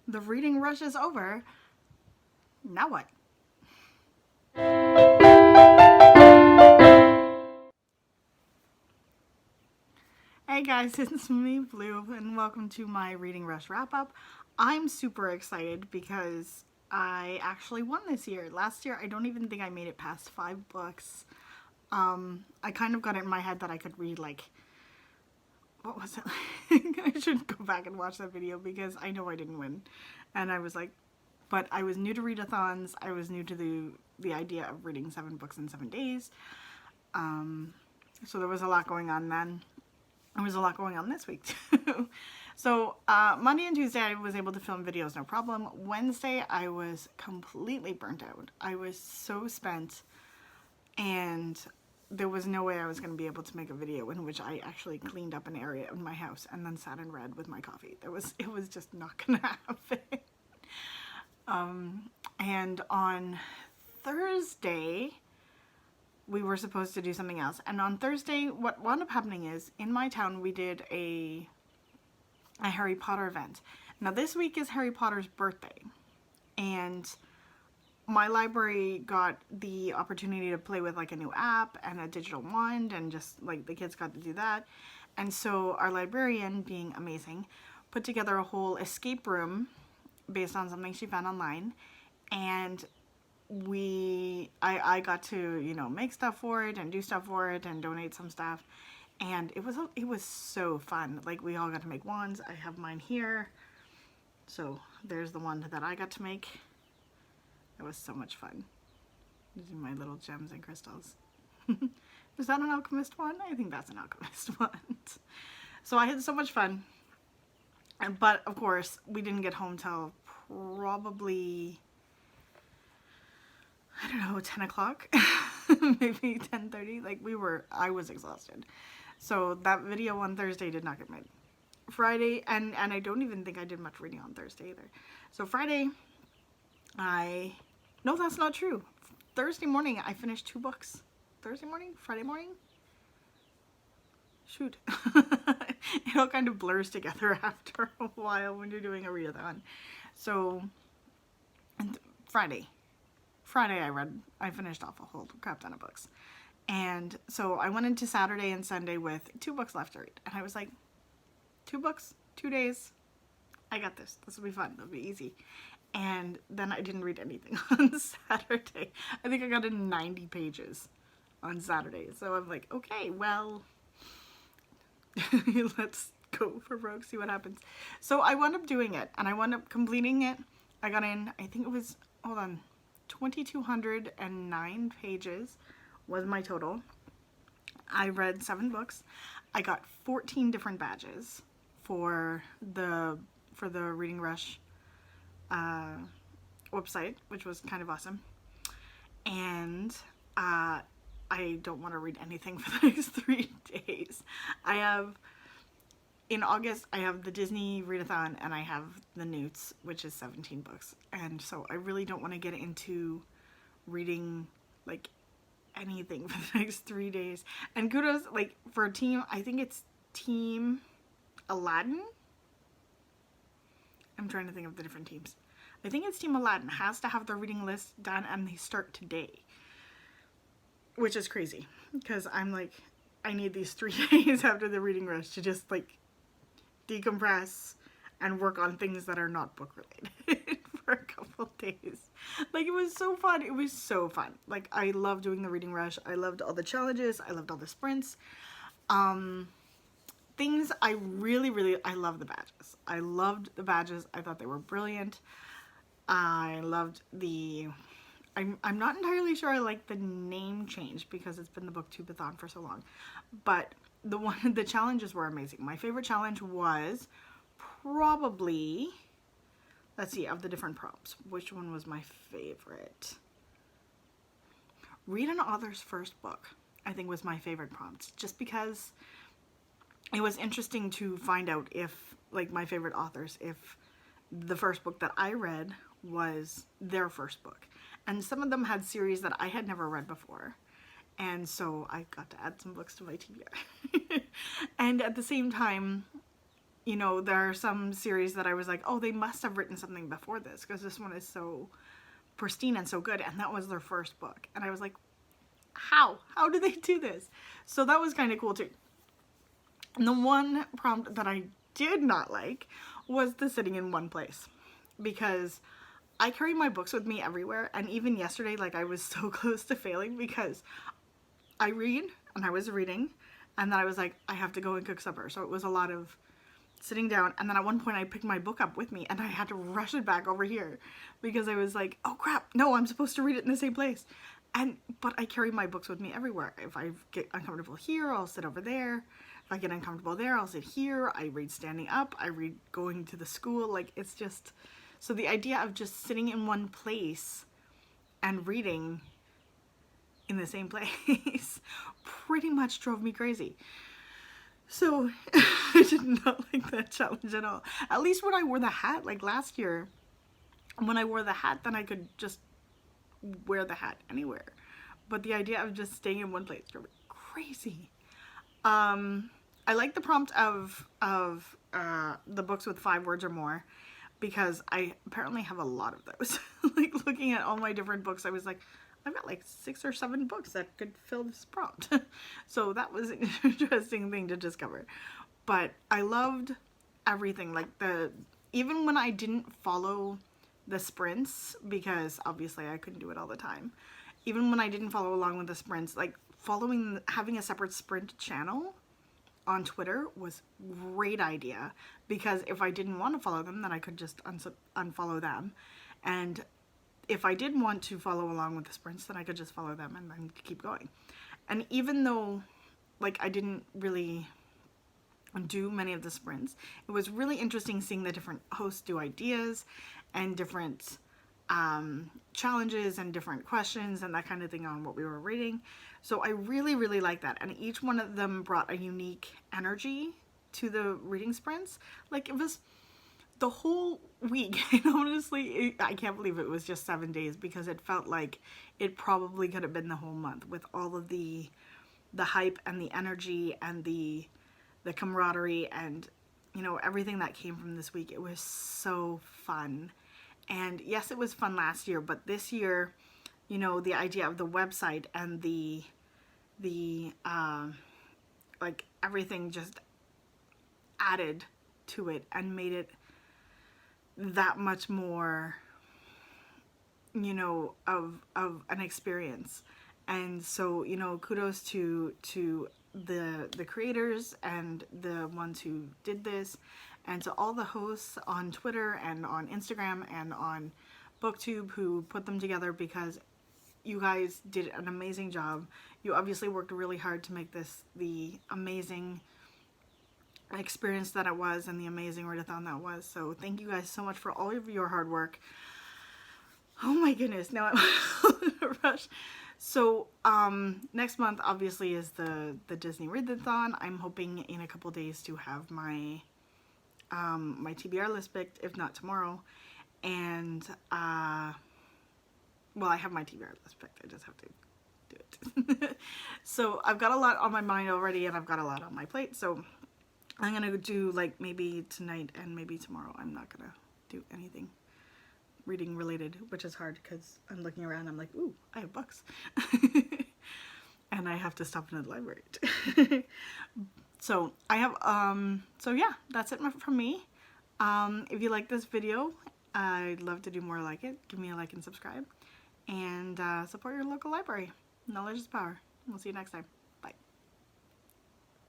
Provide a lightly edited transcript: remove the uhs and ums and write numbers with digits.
The reading rush is over. Now what? Hey guys, it's me, Blue, and welcome to my Reading Rush wrap up. I'm super excited because I actually won this year. Last year, I don't even think I made it past 5 books. I kind of got it in my head that I could read like, what was it? I should go back and watch that video because I know I didn't win. And I was like, but I was new to readathons. I was new to the idea of reading 7 books in 7 days. So there was a lot going on then. There was a lot going on this week too. So Monday and Tuesday I was able to film videos no problem. Wednesday I was completely burnt out. I was so spent and there was no way I was going to be able to make a video in which I actually cleaned up an area in my house and then sat and read with my coffee. It was just not going to happen. And on Thursday we were supposed to do something else. And on Thursday, what wound up happening is in my town we did a Harry Potter event. Now this week is Harry Potter's birthday, and my library got the opportunity to play with like a new app and a digital wand, and just like the kids got to do that. And so our librarian, being amazing, put together a whole escape room based on something she found online, and I got to, you know, make stuff for it and do stuff for it and donate some stuff, and it was so fun. Like we all got to make wands. I have mine here, so there's the one that I got to make. It was so much fun using my little gems and crystals. Is that an alchemist one? I think that's an alchemist one. So I had so much fun, but of course we didn't get home till probably, I don't know, 10 o'clock, maybe 10:30. Like I was exhausted. So that video on Thursday did not get made. Friday, and I don't even think I did much reading on Thursday either. So Friday, no, that's not true. Thursday morning, I finished 2 books. Thursday morning? Friday morning? Shoot. It all kind of blurs together after a while when you're doing a readathon. So, Friday I finished off a whole crap ton of books. And so I went into Saturday and Sunday with 2 books left to read. And I was like, 2 books, 2 days. I got this. This will be fun. It'll be easy. And then I didn't read anything on Saturday. I think I got in 90 pages on Saturday. So I'm like, okay, well, let's go for broke, see what happens. So I wound up doing it, and I wound up completing it. I got in, I think it was, hold on, 2,209 pages was my total. I read 7 books. I got 14 different badges for the Reading Rush website, which was kind of awesome. And I don't want to read anything for the next 3 days. In August, I have the Disney readathon, and I have the Newts, which is 17 books. And so I really don't want to get into reading like anything for the next 3 days. And kudos, like, for a team, I think it's Team Aladdin. I'm trying to think of the different teams. I think it's Team Aladdin has to have their reading list done, and they start today, which is crazy because I'm like, I need these 3 days after the reading rush to just like decompress and work on things that are not book related for a couple days. Like, it was so fun. It was so fun. Like, I loved doing the reading rush. I loved all the challenges. I loved all the sprints. Things I really, I love the badges. I loved the badges. I thought they were brilliant. I loved I'm not entirely sure I like the name change because it's been the Booktubeathon for so long, but the challenges were amazing. My favorite challenge was probably, let's see, of the different prompts, which one was my favorite? Read an author's first book, I think, was my favorite prompt, just because it was interesting to find out if, like, my favorite authors, if the first book that I read was their first book. And some of them had series that I had never read before. And so I got to add some books to my TBR. And at the same time, you know, there are some series that I was like, oh, they must have written something before this because this one is so pristine and so good. And that was their first book. And I was like, how? How do they do this? So that was kind of cool too. And the one prompt that I did not like was the sitting in one place, because I carry my books with me everywhere. And even yesterday, like, I was so close to failing because I read and I was reading, and then I was like, I have to go and cook supper. So it was a lot of sitting down, and then at one point I picked my book up with me and I had to rush it back over here because I was like, oh crap, no, I'm supposed to read it in the same place. But I carry my books with me everywhere. If I get uncomfortable here, I'll sit over there. If I get uncomfortable there, I'll sit here. I read standing up. I read going to the school. Like, it's just, so the idea of just sitting in one place and reading in the same place pretty much drove me crazy. So I did not like that challenge at all. At least when I wore the hat, like last year, when I wore the hat, then I could just wear the hat anywhere. But the idea of just staying in one place drove me crazy. I like the prompt of the books with 5 words or more, because I apparently have a lot of those. Like, looking at all my different books, I was like, I've got like 6 or 7 books that could fill this prompt. So that was an interesting thing to discover. But I loved everything. Like, even when I didn't follow the sprints, because obviously I couldn't do it all the time. Even when I didn't follow along with the sprints, like, having a separate sprint channel on Twitter was a great idea, because if I didn't want to follow them, then I could just unfollow them. And if I did want to follow along with the sprints, then I could just follow them and then keep going. And even though, like, I didn't really do many of the sprints, it was really interesting seeing the different hosts do ideas and different challenges and different questions and that kind of thing on what we were reading. So I really, really like that. And each one of them brought a unique energy to the reading sprints. Like, it was the whole week. And honestly, I can't believe it was just 7 days, because it felt like it probably could have been the whole month, with all of the hype and the energy and the camaraderie and, you know, everything that came from this week. It was so fun. And yes, it was fun last year, but this year, you know, the idea of the website and the like, everything just added to it and made it that much more, you know, of an experience. And so, you know, kudos to the creators and the ones who did this, and to all the hosts on Twitter and on Instagram and on BookTube who put them together, because you guys did an amazing job. You obviously worked really hard to make this the amazing experience that it was, and the amazing readathon that was. So thank you guys so much for all of your hard work. Oh my goodness, now I'm in a rush. So next month obviously is the Disney Readathon. I'm hoping in a couple days to have my my TBR list picked, if not tomorrow. And well, I have my TBR list picked, I just have to do it. So I've got a lot on my mind already, and I've got a lot on my plate, so I'm gonna do, like, maybe tonight and maybe tomorrow I'm not gonna do anything reading related, which is hard because I'm looking around, I'm like, ooh, I have books. And I have to stop in the library. So I have, so yeah, that's it from me. If you like this video, I'd love to do more like it. Give me a like and subscribe, and support your local library. Knowledge is power. We'll see you next time.